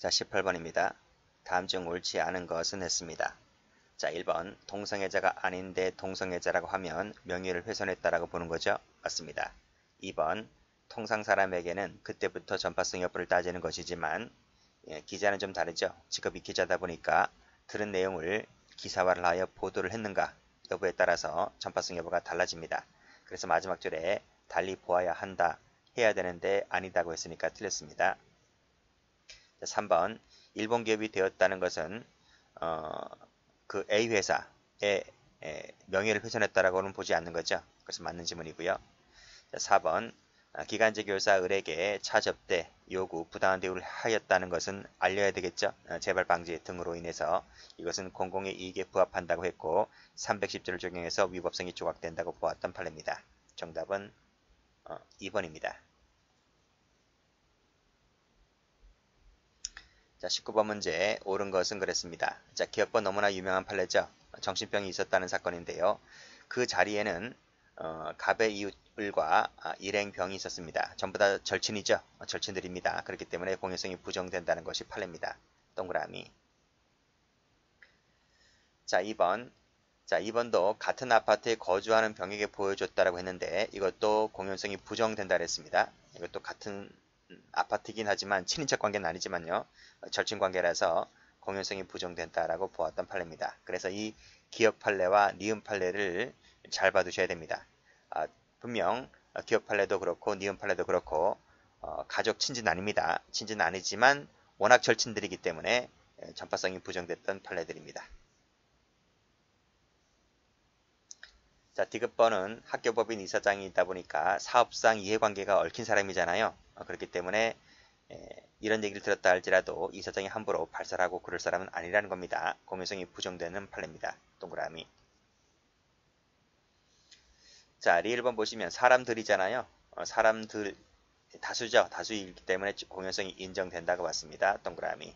자, 18번입니다. 다음 중 옳지 않은 것은 했습니다. 자, 1번 동성애자가 아닌데 동성애자라고 하면 명예를 훼손했다라고 보는 거죠. 맞습니다. 2번 통상 사람에게는 그때부터 전파성 여부를 따지는 것이지만 기자는 좀 다르죠. 직업이 기자다 보니까 들은 내용을 기사화를 하여 보도를 했는가 여부에 따라서 전파성 여부가 달라집니다. 그래서 마지막 줄에 달리 보아야 한다 해야 되는데 아니다고 했으니까 틀렸습니다. 3번 일본 기업이 되었다는 것은 그 A 회사의 명예를 훼손했다라고는 보지 않는 거죠. 그래서 맞는 지문이고요. 4번 기간제 교사 을에게 차 접대, 요구, 부당한 대우를 하였다는 것은 알려야 되겠죠. 재발 방지 등으로 인해서 이것은 공공의 이익에 부합한다고 했고 310조를 적용해서 위법성이 조각된다고 보았던 판례입니다. 정답은 2번입니다. 자, 19번 문제 옳은 것은 그랬습니다. 자, 기업번 너무나 유명한 판례죠. 정신병이 있었다는 사건인데요. 그 자리에는 갑의 이웃을과 일행병이 있었습니다. 전부 다 절친이죠. 절친들입니다. 그렇기 때문에 공효성이 부정된다는 것이 판례입니다. 동그라미. 자, 2번. 자, 2번도 같은 아파트에 거주하는 병에게 보여줬다라고 했는데 이것도 공효성이 부정된다 그랬습니다. 이것도 같은 아파트이긴 하지만 친인척 관계는 아니지만요. 절친 관계라서 공효성이 부정된다라고 보았던 판례입니다. 그래서 이 기업 판례와 니은 판례를 잘 봐두셔야 됩니다. 분명 기업 판례도 그렇고 니은 판례도 그렇고 가족 친지는 아닙니다. 친지는 아니지만 워낙 절친들이기 때문에 전파성이 부정됐던 판례들입니다. 자, 디귿번은 학교법인 이사장이 있다 보니까 사업상 이해관계가 얽힌 사람이잖아요. 그렇기 때문에 이런 얘기를 들었다 할지라도 이사장이 함부로 발설하고 그럴 사람은 아니라는 겁니다. 공효성이 부정되는 판례입니다. 동그라미. 자, 리 1번 보시면 사람들이잖아요. 사람들 다수죠. 다수이기 때문에 공효성이 인정된다고 봤습니다. 동그라미.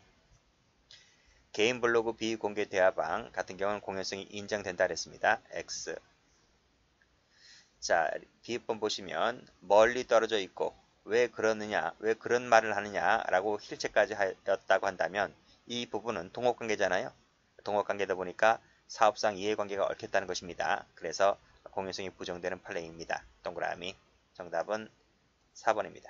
개인 블로그 비공개 대화방 같은 경우는 공효성이 인정된다 그랬습니다. X. 자, B번 보시면 멀리 떨어져 있고 왜 그러느냐, 왜 그런 말을 하느냐 라고 힐체까지 하였다고 한다면 이 부분은 동업관계잖아요. 동업관계다 보니까 사업상 이해관계가 얽혔다는 것입니다. 그래서 공효성이 부정되는 판례입니다. 동그라미. 정답은 4번입니다.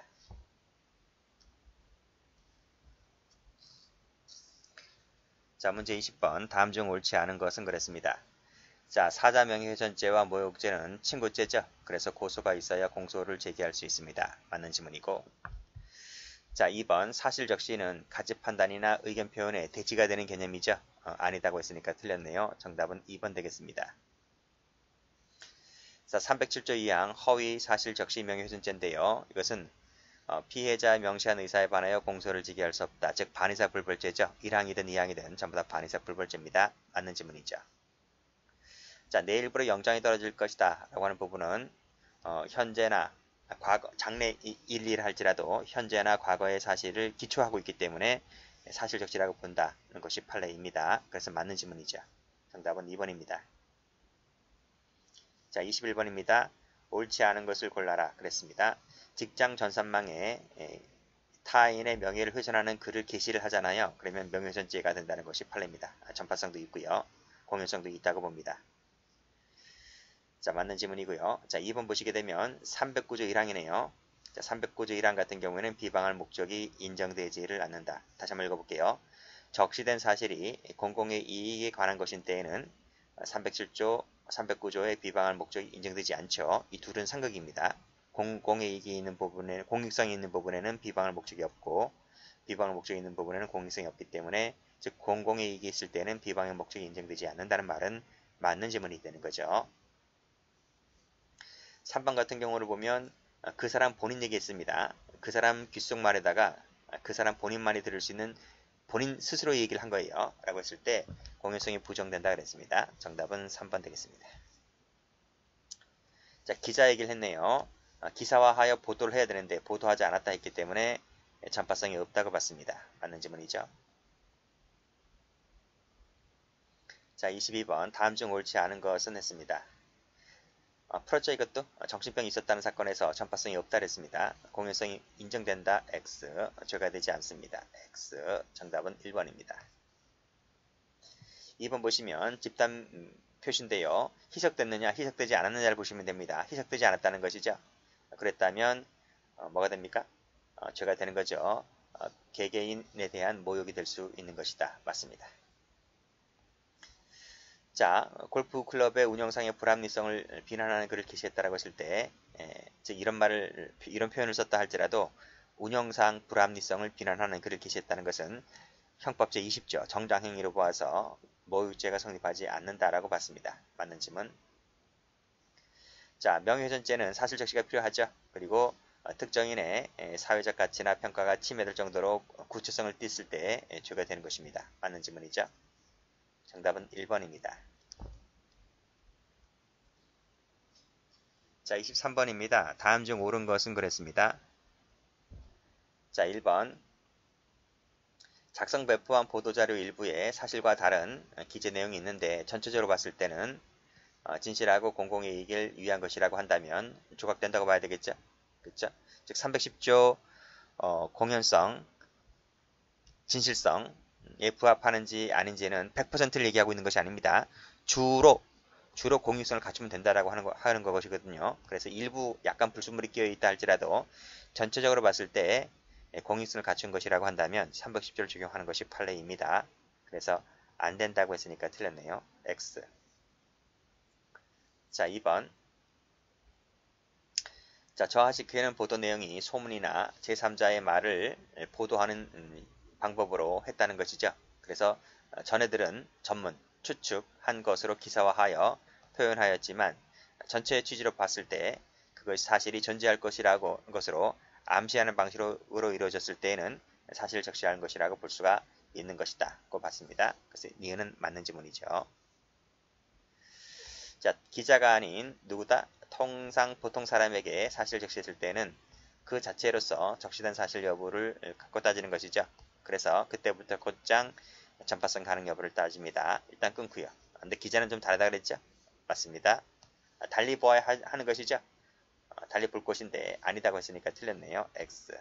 자, 문제 20번. 다음 중 옳지 않은 것은 그랬습니다. 자, 사자 명예훼손죄와 모욕죄는 친구죄죠. 그래서 고소가 있어야 공소를 제기할 수 있습니다. 맞는 지문이고. 자, 2번 사실적시는 가치 판단이나 의견 표현에 대치가 되는 개념이죠. 아니다고 했으니까 틀렸네요. 정답은 2번 되겠습니다. 자, 307조 2항 허위 사실적시 명예훼손죄인데요. 이것은 피해자 명시한 의사에 반하여 공소를 제기할 수 없다. 즉 반의사 불벌죄죠. 1항이든 2항이든 전부 다 반의사 불벌죄입니다. 맞는 지문이죠. 자, 내일부로 영장이 떨어질 것이다 라고 하는 부분은 현재나 과거, 장래 일일 할지라도 현재나 과거의 사실을 기초하고 있기 때문에 사실적시라고 본다는 것이 판례입니다. 그래서 맞는 지문이죠. 정답은 2번입니다. 자, 21번입니다. 옳지 않은 것을 골라라 그랬습니다. 직장 전산망에 타인의 명예를 훼손하는 글을 게시를 하잖아요. 그러면 명예훼손죄가 된다는 것이 판례입니다. 전파성도 있고요. 공연성도 있다고 봅니다. 자, 맞는 지문이고요. 자, 2번 보시게 되면 309조 1항이네요. 자, 309조 1항 같은 경우에는 비방할 목적이 인정되지를 않는다. 다시 한번 읽어볼게요. 적시된 사실이 공공의 이익에 관한 것인 때에는 307조, 309조의 비방할 목적이 인정되지 않죠. 이 둘은 상극입니다. 공공의 이익이 있는 부분에, 공익성이 있는 부분에는 비방할 목적이 없고 비방할 목적이 있는 부분에는 공익성이 없기 때문에 즉 공공의 이익이 있을 때는 비방의 목적이 인정되지 않는다는 말은 맞는 지문이 되는 거죠. 3번 같은 경우를 보면 그 사람 본인 얘기했습니다. 그 사람 귓속말에다가 그 사람 본인만이 들을 수 있는 본인 스스로 얘기를 한 거예요. 라고 했을 때 공효성이 부정된다 그랬습니다. 정답은 3번 되겠습니다. 자, 기자 얘기를 했네요. 기사화하여 보도를 해야 되는데 보도하지 않았다 했기 때문에 전파성이 없다고 봤습니다. 맞는 지문이죠. 자, 22번 다음 중 옳지 않은 것은 했습니다. 풀었죠. 이것도 정신병이 있었다는 사건에서 전파성이 없다 그랬습니다. 공연성이 인정된다. X. 죄가 되지 않습니다. X. 정답은 1번입니다. 2번 보시면 집단 표시인데요. 희석됐느냐 희석되지 않았느냐를 보시면 됩니다. 희석되지 않았다는 것이죠. 그랬다면 뭐가 됩니까? 죄가 되는 거죠. 개개인에 대한 모욕이 될 수 있는 것이다. 맞습니다. 자, 골프 클럽의 운영상의 불합리성을 비난하는 글을 게시했다라고 했을 때, 즉 이런 표현을 썼다 할지라도 운영상 불합리성을 비난하는 글을 게시했다는 것은 형법 제20조 정당행위로 보아서 모욕죄가 성립하지 않는다라고 봤습니다. 맞는 질문. 자, 명예훼손죄는 사실 적시가 필요하죠. 그리고 특정인의 사회적 가치나 평가가 침해될 정도로 구체성을 띠을 때 죄가 되는 것입니다. 맞는 질문이죠. 정답은 1번입니다. 자, 23번입니다. 다음 중 옳은 것은 그랬습니다. 자, 1번. 작성 배포한 보도자료 일부에 사실과 다른 기재 내용이 있는데 전체적으로 봤을 때는 진실하고 공공이익을 위한 것이라고 한다면 조각된다고 봐야 되겠죠? 그렇죠? 즉 310조 공연성, 진실성에 부합하는지 아닌지는 100%를 얘기하고 있는 것이 아닙니다. 주로 공익성을 갖추면 된다라고 하는 것이거든요. 그래서 일부 약간 불순물이 끼어 있다 할지라도 전체적으로 봤을 때 공익성을 갖춘 것이라고 한다면 310조를 적용하는 것이 판례입니다. 그래서 안 된다고 했으니까 틀렸네요. X. 자, 2번. 자, 저하시 괴는 보도 내용이 소문이나 제3자의 말을 보도하는 방법으로 했다는 것이죠. 그래서 전해들은 전문, 추측한 것으로 기사화하여 표현하였지만 전체의 취지로 봤을 때 그것이 사실이 존재할 것으로 암시하는 방식으로 이루어졌을 때에는 사실을 적시하는 것이라고 볼 수가 있는 것이다. 고 봤습니다. 그래서 니은은 맞는 지문이죠. 자, 기자가 아닌 누구다? 보통 사람에게 사실을 적시했을 때는 그 자체로서 적시된 사실 여부를 갖고 따지는 것이죠. 그래서 그때부터 곧장 전파성 가능 여부를 따집니다. 일단 끊고요. 근데 기자는 좀 다르다 그랬죠? 맞습니다. 달리 보아야 하는 것이죠. 달리 볼 것인데 아니다고 했으니까 틀렸네요. X.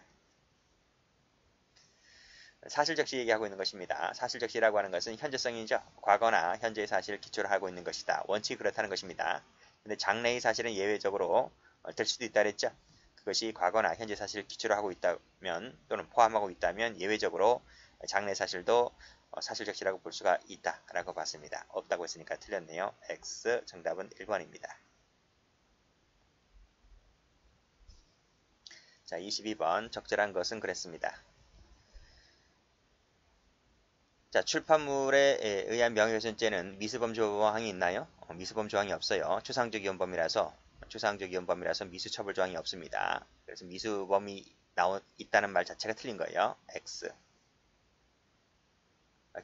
사실적시 얘기하고 있는 것입니다. 사실적시라고 하는 것은 현재성이죠. 과거나 현재의 사실을 기초로 하고 있는 것이다. 원칙이 그렇다는 것입니다. 근데 장래의 사실은 예외적으로 될 수도 있다 그랬죠. 그것이 과거나 현재 사실을 기초로 하고 있다면 또는 포함하고 있다면 예외적으로 장래 사실도 사실적시라고 볼 수가 있다라고 봤습니다. 없다고 했으니까 틀렸네요. X. 정답은 1번입니다. 자, 22번 적절한 것은 그랬습니다. 자, 출판물에 의한 명예훼손죄는 미수범 조항이 있나요? 미수범 조항이 없어요. 추상적 이혼범이라서 미수처벌 조항이 없습니다. 그래서 미수범이 있다는 말 자체가 틀린 거예요. X.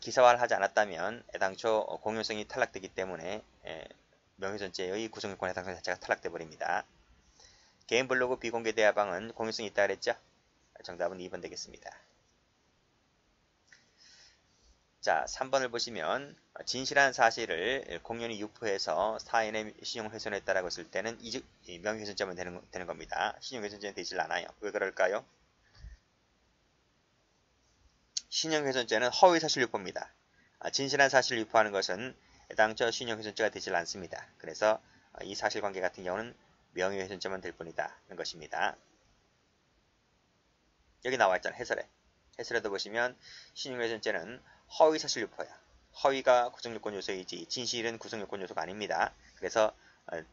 기사화를 하지 않았다면 애당초 공연성이 탈락되기 때문에 명예훼손죄의 구성요건 해당성 자체가 탈락돼 버립니다. 개인 블로그 비공개 대화방은 공연성이 있다 그랬죠? 정답은 2번 되겠습니다. 자, 3번을 보시면 진실한 사실을 공연히 유포해서 타인의 신용을 훼손했다라고 했을 때는 명예훼손죄만 되는 겁니다. 신용훼손죄는 되질 않아요. 왜 그럴까요? 신용훼손죄는 허위사실 유포입니다. 진실한 사실을 유포하는 것은 애당초 신용훼손죄가 되질 않습니다. 그래서 이 사실관계 같은 경우는 명예훼손죄만 될 뿐이다 는 것입니다. 여기 나와 있잖아요. 해설에도 보시면 신용훼손죄는 허위사실 유포야. 허위가 구성요건 요소이지 진실은 구성요건 요소가 아닙니다. 그래서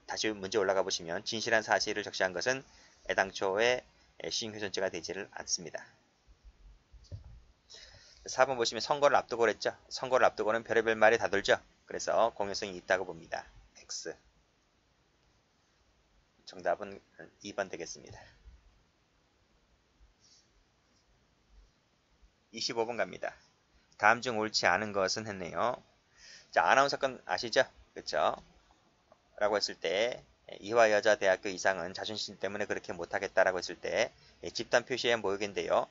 다시 문제 올라가 보시면 진실한 사실을 적시한 것은 애당초에 신용훼손죄가 되지를 않습니다. 4번 보시면 선거를 앞두고 그랬죠. 선거를 앞두고는 별의별 말이 다 돌죠. 그래서 공연성이 있다고 봅니다. X. 정답은 2번 되겠습니다. 25번 갑니다. 다음 중 옳지 않은 것은 했네요. 자, 아나운서 건 아시죠? 그쵸? 라고 했을 때 이화여자대학교 이상은 자존심 때문에 그렇게 못하겠다라고 했을 때 집단 표시의 모욕인데요.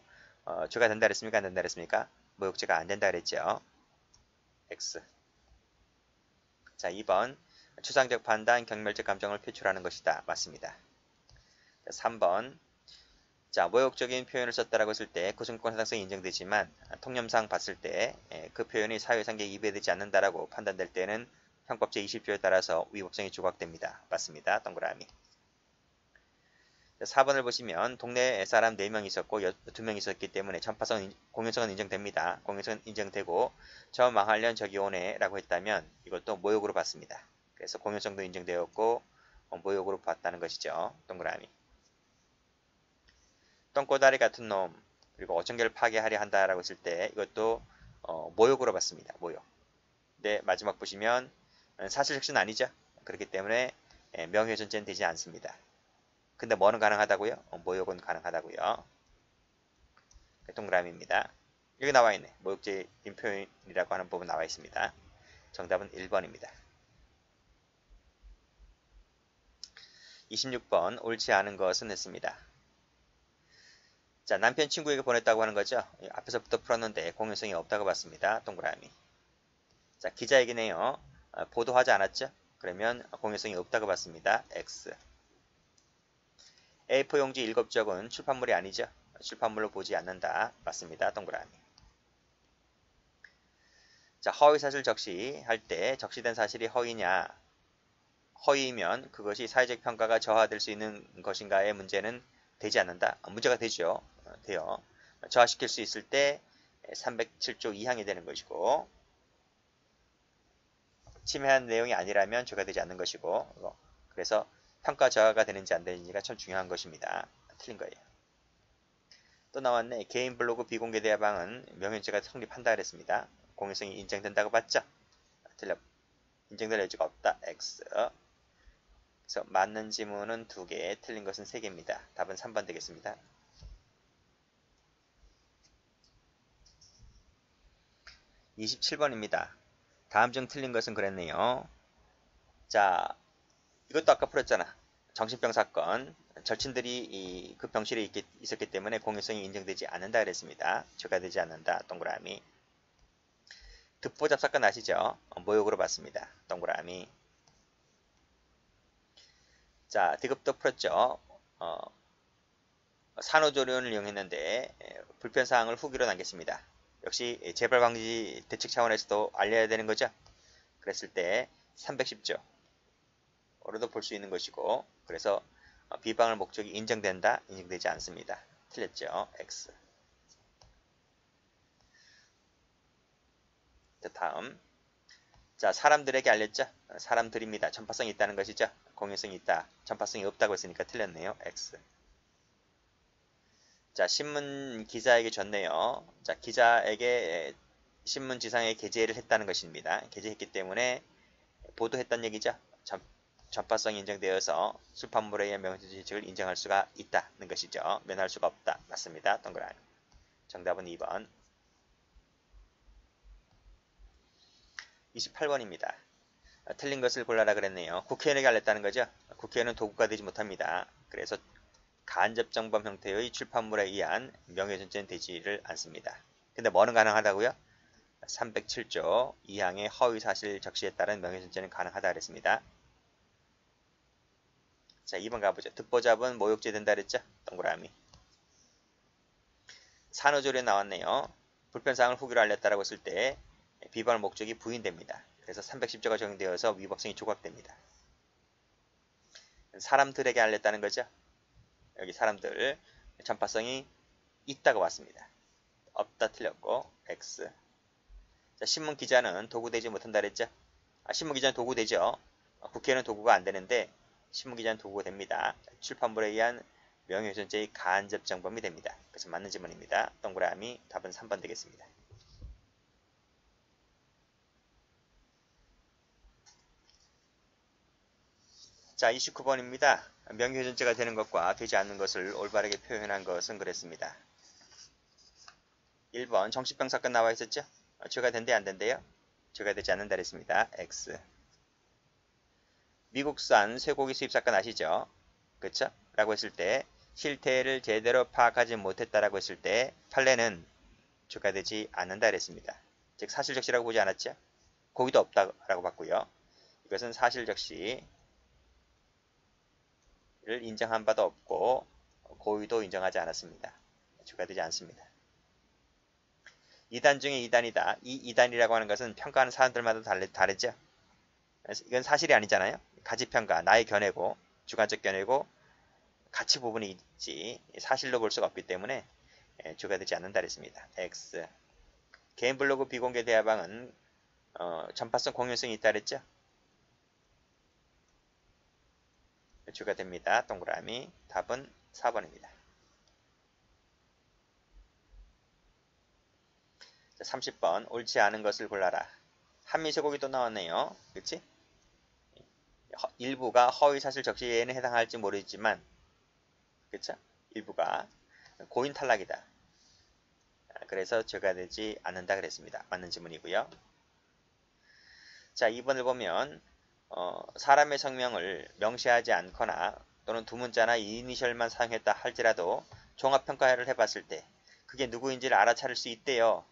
죄가 된다 그랬습니까? 안 된다 그랬습니까? 모욕죄가 안 된다 그랬죠. X. 자, 2번 추상적 판단, 경멸적 감정을 표출하는 것이다. 맞습니다. 3번. 자, 모욕적인 표현을 썼다라고 했을 때 구성권 해당성이 인정되지만 통념상 봤을 때 그 표현이 사회상계에 이배되지 않는다라고 판단될 때는 형법 제20조에 따라서 위법성이 조각됩니다. 맞습니다. 동그라미. 4번을 보시면 동네 사람 4명 있었고 2명 있었기 때문에 전파성, 공연성은 인정됩니다. 공연성은 인정되고 저 망할련 저기 오네 라고 했다면 이것도 모욕으로 봤습니다. 그래서 공연성도 인정되었고 모욕으로 봤다는 것이죠. 동그라미. 똥꼬다리 같은 놈 그리고 어청결을 파괴하려 한다라고 했을 때 이것도 모욕으로 봤습니다. 모욕. 근데 마지막 보시면 사실적시는 아니죠. 그렇기 때문에 명예훼손죄는 되지 않습니다. 근데 뭐는 가능하다고요? 모욕은 가능하다고요. 동그라미입니다. 여기 나와 있네. 모욕죄인 표현이라고 하는 부분 나와 있습니다. 정답은 1번입니다. 26번 옳지 않은 것은 했습니다. 자, 남편 친구에게 보냈다고 하는 거죠. 앞에서부터 풀었는데 공연성이 없다고 봤습니다. 동그라미. 자, 기자에게네요. 보도하지 않았죠? 그러면 공연성이 없다고 봤습니다. X. A4 용지 일곱적은 출판물이 아니죠. 출판물로 보지 않는다. 맞습니다. 동그라미. 자, 허위사실 적시할 때 적시된 사실이 허위냐? 허위이면 그것이 사회적 평가가 저하될 수 있는 것인가의 문제는 되지 않는다. 문제가 되죠. 돼요. 저하시킬 수 있을 때 307조 2항이 되는 것이고 침해한 내용이 아니라면 죄가 되지 않는 것이고 그래서 평가 저하가 되는지 안 되는지가 참 중요한 것입니다. 틀린 거예요. 또 나왔네. 개인 블로그 비공개 대화방은 명예죄가 성립한다 그랬습니다. 공개성이 인정된다고 봤죠? 틀려. 인정될 여지가 없다. X. 그래서 맞는 지문은 2개, 틀린 것은 3개입니다. 답은 3번 되겠습니다. 27번입니다. 다음 중 틀린 것은 그랬네요. 자, 이것도 아까 풀었잖아. 정신병 사건. 절친들이 그 병실에 있었기 때문에 공유성이 인정되지 않는다 그랬습니다. 죄가 되지 않는다. 동그라미. 듣보잡 사건 아시죠? 모욕으로 봤습니다. 동그라미. 자, 디귿도 풀었죠. 산후조리원을 이용했는데 불편사항을 후기로 남겼습니다. 역시 재발방지 대책 차원에서도 알려야 되는 거죠. 그랬을 때 310조 어로도 볼 수 있는 것이고 그래서 비방할 목적이 인정된다, 인정되지 않습니다. 틀렸죠. X. 자, 다음. 자, 사람들에게 알렸죠. 사람들입니다. 전파성이 있다는 것이죠. 공유성이 있다. 전파성이 없다고 했으니까 틀렸네요. X. 자, 신문 기자에게 줬네요. 자, 기자에게 신문지상에 게재를 했다는 것입니다. 게재했기 때문에 보도했다는 얘기죠. 전파성이 인정되어서 출판물에 의한 명예훼손죄를 인정할 수가 있다는 것이죠. 면할 수가 없다. 맞습니다. 동그라미. 정답은 2번. 28번입니다. 틀린 것을 골라라 그랬네요. 국회의원에게 알렸다는 거죠. 국회의원은 도구가 되지 못합니다. 그래서 간접정범 형태의 출판물에 의한 명예훼손죄는 되지를 않습니다. 근데 뭐는 가능하다고요? 307조 2항의 허위사실 적시에 따른 명예훼손죄는 가능하다 그랬습니다. 자, 2번 가보죠. 듣보잡은 모욕죄 된다 그랬죠? 동그라미. 산후조리에 나왔네요. 불편사항을 후기로 알렸다라고 했을 때 비방할 목적이 부인됩니다. 그래서 310조가 적용되어서 위법성이 조각됩니다. 사람들에게 알렸다는 거죠. 여기 사람들 전파성이 있다고 봤습니다. 없다 틀렸고 X. 자, 신문 기자는 도구되지 못한다 그랬죠. 신문 기자는 도구되죠. 국회의원은 도구가 안 되는데 신문 기자는 도구가 됩니다. 출판물에 의한 명예훼손죄의 간접정범이 됩니다. 그래서 맞는 지문입니다. 동그라미. 답은 3번 되겠습니다. 자, 29번입니다. 명예훼손죄가 되는 것과 되지 않는 것을 올바르게 표현한 것은 그랬습니다. 1번 정신병 사건 나와 있었죠? 죄가 된대 안 된대요? 죄가 되지 않는다 그랬습니다. X. 미국산 쇠고기 수입 사건 아시죠? 그쵸? 라고 했을 때 실태를 제대로 파악하지 못했다라고 했을 때 판례는 죄가 되지 않는다 그랬습니다. 즉 사실적시라고 보지 않았죠? 고기도 없다라고 봤고요. 이것은 사실적시를 인정한 바도 없고 고의도 인정하지 않았습니다. 추가되지 않습니다. 2단 중에 2단이다. 이 2단이라고 하는 것은 평가하는 사람들마다 다르죠. 이건 사실이 아니잖아요. 가치평가, 나의 견해고 주관적 견해고 가치 부분이 있지 사실로 볼 수가 없기 때문에 추가되지 않는다 그랬습니다. X. 개인 블로그 비공개 대화방은 전파성 공유성이 있다 그랬죠. 추가됩니다. 동그라미. 답은 4번입니다. 30번 옳지 않은 것을 골라라. 한미세곡이 또 나왔네요. 그치? 일부가 허위 사실 적시에는 해당할지 모르지만 그쵸? 일부가 고인 탈락이다. 그래서 추가되지 않는다 그랬습니다. 맞는 지문이고요. 자, 2번을 보면 사람의 성명을 명시하지 않거나 또는 두 문자나 이니셜만 사용했다 할지라도 종합평가를 해봤을 때 그게 누구인지를 알아차릴 수 있대요.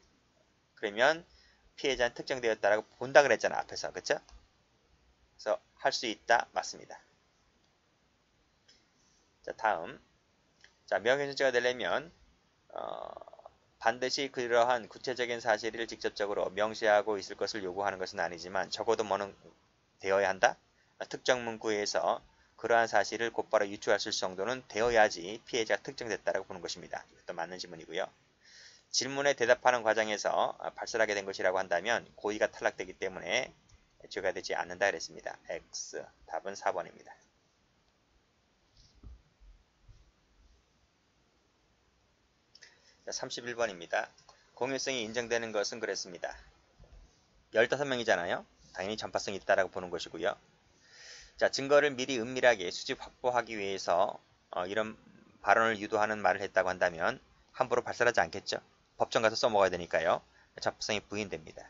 그러면 피해자는 특정되었다라고 본다 그랬잖아. 앞에서. 그쵸? 그래서 할 수 있다. 맞습니다. 자, 다음. 자, 명예훼손죄가 되려면 반드시 그러한 구체적인 사실을 직접적으로 명시하고 있을 것을 요구하는 것은 아니지만 적어도 뭐는 되어야 한다. 특정 문구에서 그러한 사실을 곧바로 유추할 수 있을 정도는 되어야지 피해자가 특정됐다라고 보는 것입니다. 이것도 맞는 질문이고요. 질문에 대답하는 과정에서 발설하게 된 것이라고 한다면 고의가 탈락되기 때문에 추가되지 않는다 그랬습니다. X. 답은 4번입니다. 31번입니다. 공유성이 인정되는 것은 그랬습니다. 15명이잖아요. 당연히 전파성이 있다라고 보는 것이고요. 자, 증거를 미리 은밀하게 수집 확보하기 위해서 이런 발언을 유도하는 말을 했다고 한다면 함부로 발설하지 않겠죠. 법정 가서 써먹어야 되니까요. 전파성이 부인됩니다.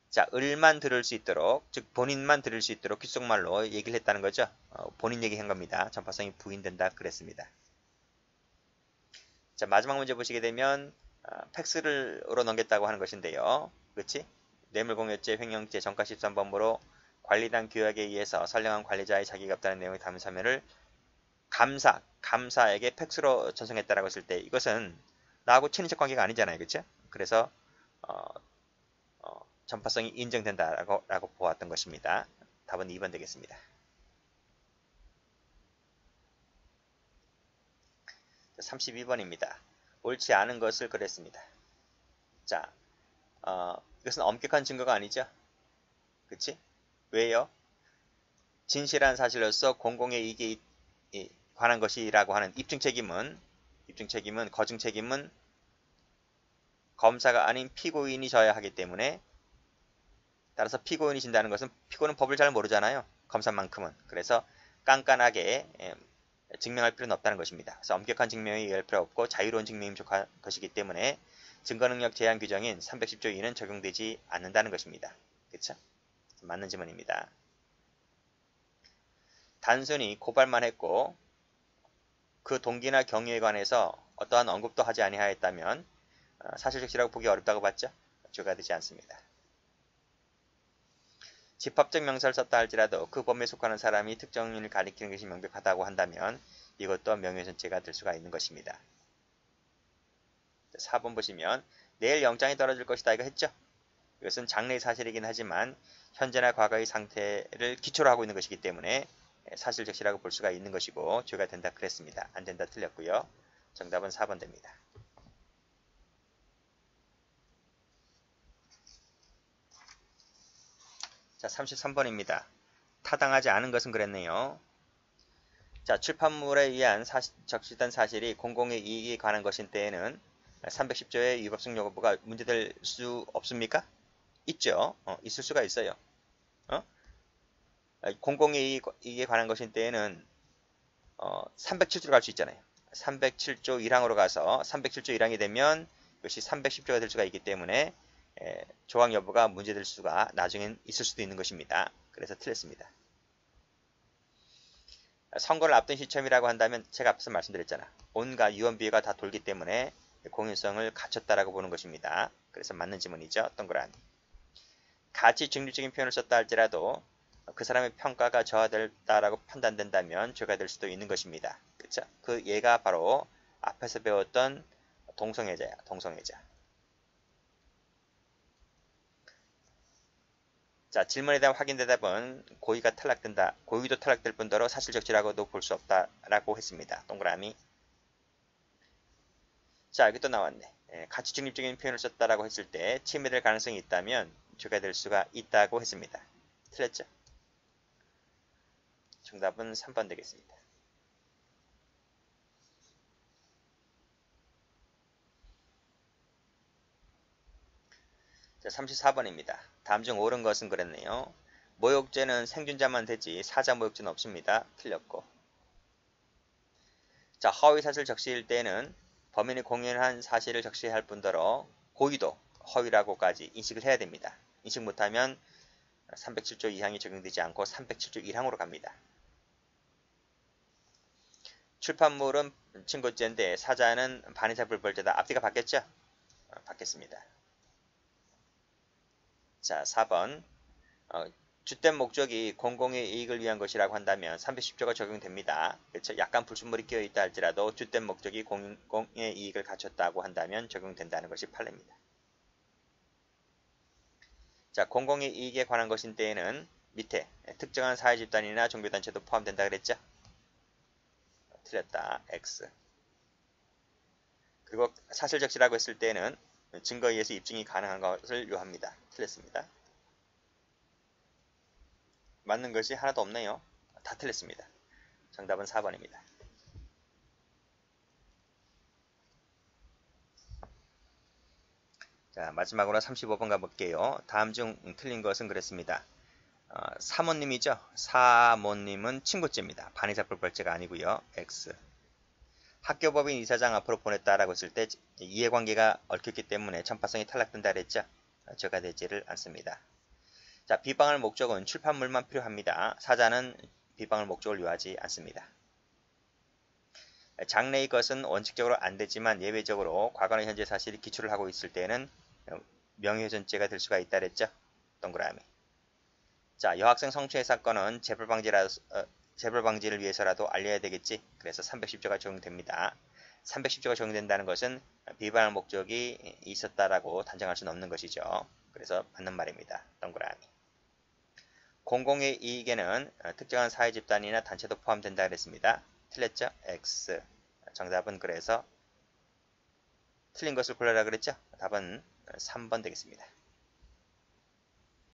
자, 을만 들을 수 있도록, 즉 본인만 들을 수 있도록 귓속말로 얘기를 했다는 거죠. 본인 얘기한 겁니다. 전파성이 부인된다 그랬습니다. 자, 마지막 문제 보시게 되면 팩스로 넘겼다고 하는 것인데요. 그렇지? 뇌물공여죄, 횡령죄, 정가 13범으로 관리단 규약에 의해서 선량한 관리자의 자격이 없다는 내용이 담은 서면을 감사에게 팩스로 전송했다라고 했을 때 이것은 나하고 친인척 관계가 아니잖아요. 그렇죠? 그래서 전파성이 인정된다라고 보았던 것입니다. 답은 2번 되겠습니다. 32번입니다. 옳지 않은 것을 그랬습니다. 자, 이것은 엄격한 증거가 아니죠? 그치? 왜요? 진실한 사실로서 공공의 이익에 관한 것이라고 하는 입증 책임은 거증 책임은 검사가 아닌 피고인이 져야 하기 때문에 따라서 피고인이 진다는 것은 피고는 법을 잘 모르잖아요. 검사만큼은. 그래서 깐깐하게 증명할 필요는 없다는 것입니다. 그래서 엄격한 증명에 의할 필요 없고 자유로운 증명이 부족한 것이기 때문에 증거능력 제한 규정인 310조 2는 적용되지 않는다는 것입니다. 그렇죠? 맞는 질문입니다. 단순히 고발만 했고 그 동기나 경위에 관해서 어떠한 언급도 하지 아니하였다면 사실적시라고 보기 어렵다고 봤죠? 추가되지 않습니다. 집합적 명사를 썼다 할지라도 그 범위에 속하는 사람이 특정인을 가리키는 것이 명백하다고 한다면 이것도 명예훼손죄가 될 수가 있는 것입니다. 4번 보시면 내일 영장이 떨어질 것이다 이거 했죠? 이것은 장래의 사실이긴 하지만 현재나 과거의 상태를 기초로 하고 있는 것이기 때문에 사실적시라고 볼 수가 있는 것이고 죄가 된다 그랬습니다. 안 된다 틀렸고요. 정답은 4번 됩니다. 자, 33번입니다. 타당하지 않은 것은 그랬네요. 자, 출판물에 의한 적시된 사실이 공공의 이익에 관한 것인 때에는 310조의 위법성 여부가 문제될 수 없습니까? 있죠. 있을 수가 있어요. 공공의 이익에 관한 것인 때에는 307조로 갈 수 있잖아요. 307조 1항으로 가서 307조 1항이 되면 이것이 310조가 될 수가 있기 때문에 조항 여부가 문제될 수가 나중엔 있을 수도 있는 것입니다. 그래서 틀렸습니다. 선거를 앞둔 시점이라고 한다면 제가 앞서 말씀드렸잖아. 온갖 유언비어가 다 돌기 때문에 공유성을 갖췄다라고 보는 것입니다. 그래서 맞는 지문이죠. 동그라미. 가치 중립적인 표현을 썼다 할지라도 그 사람의 평가가 저하됐다라고 판단된다면 죄가 될 수도 있는 것입니다. 그쵸? 그 예가 바로 앞에서 배웠던 동성애자야. 동성애자. 자, 질문에 대한 확인 대답은 고의가 탈락된다. 고의도 탈락될 뿐더러 사실적시라고도 볼 수 없다라고 했습니다. 동그라미. 자, 여기 또 나왔네. 가치 중립적인 표현을 썼다라고 했을 때 침해될 가능성이 있다면 죄가 될 수가 있다고 했습니다. 틀렸죠? 정답은 3번 되겠습니다. 자, 34번입니다. 다음 중 옳은 것은 그랬네요. 모욕죄는 생존자만 되지 사자 모욕죄는 없습니다. 틀렸고. 자, 허위사실 적시일 때는 범인이 공연한 사실을 적시할 뿐더러 고의도 허위라고까지 인식을 해야 됩니다. 인식 못하면 307조 2항이 적용되지 않고 307조 1항으로 갑니다. 출판물은 친고죄인데 사자는 반의사 불벌죄다. 앞뒤가 바뀌었죠? 바뀌었습니다. 자, 4번. 주된 목적이 공공의 이익을 위한 것이라고 한다면 310조가 적용됩니다. 그렇죠? 약간 불순물이 끼어있다 할지라도 주된 목적이 공공의 이익을 갖췄다고 한다면 적용된다는 것이 판례입니다. 자, 공공의 이익에 관한 것인 때에는 밑에 특정한 사회집단이나 종교단체도 포함된다 그랬죠? 틀렸다. X. 그리고 사실적시라고 했을 때는 증거에 의해서 입증이 가능한 것을 요합니다. 틀렸습니다. 맞는 것이 하나도 없네요. 다 틀렸습니다. 정답은 4번입니다. 자, 마지막으로 35번 가볼게요. 다음 중 틀린 것은 그랬습니다. 사모님이죠. 사모님은 친구죄입니다. 반의사 불벌죄가 아니고요. X. 학교법인 이사장 앞으로 보냈다라고 했을 때 이해관계가 얽혔기 때문에 전파성이 탈락된다 그랬죠. 저가 되지를 않습니다. 자, 비방할 목적은 출판물만 필요합니다. 사자는 비방할 목적을 요하지 않습니다. 장래의 것은 원칙적으로 안 되지만 예외적으로 과거나 현재 사실이 기초를 하고 있을 때는 명예훼손죄가 될 수가 있다 그랬죠. 동그라미. 자, 여학생 성추행 사건은 재벌 방지를 위해서라도 알려야 되겠지. 그래서 310조가 적용됩니다. 310조가 적용된다는 것은 비방할 목적이 있었다라고 단정할 수는 없는 것이죠. 그래서 맞는 말입니다. 동그라미. 공공의 이익에는 특정한 사회집단이나 단체도 포함된다 그랬습니다. 틀렸죠? X. 정답은 그래서 틀린 것을 골라라 그랬죠? 답은 3번 되겠습니다.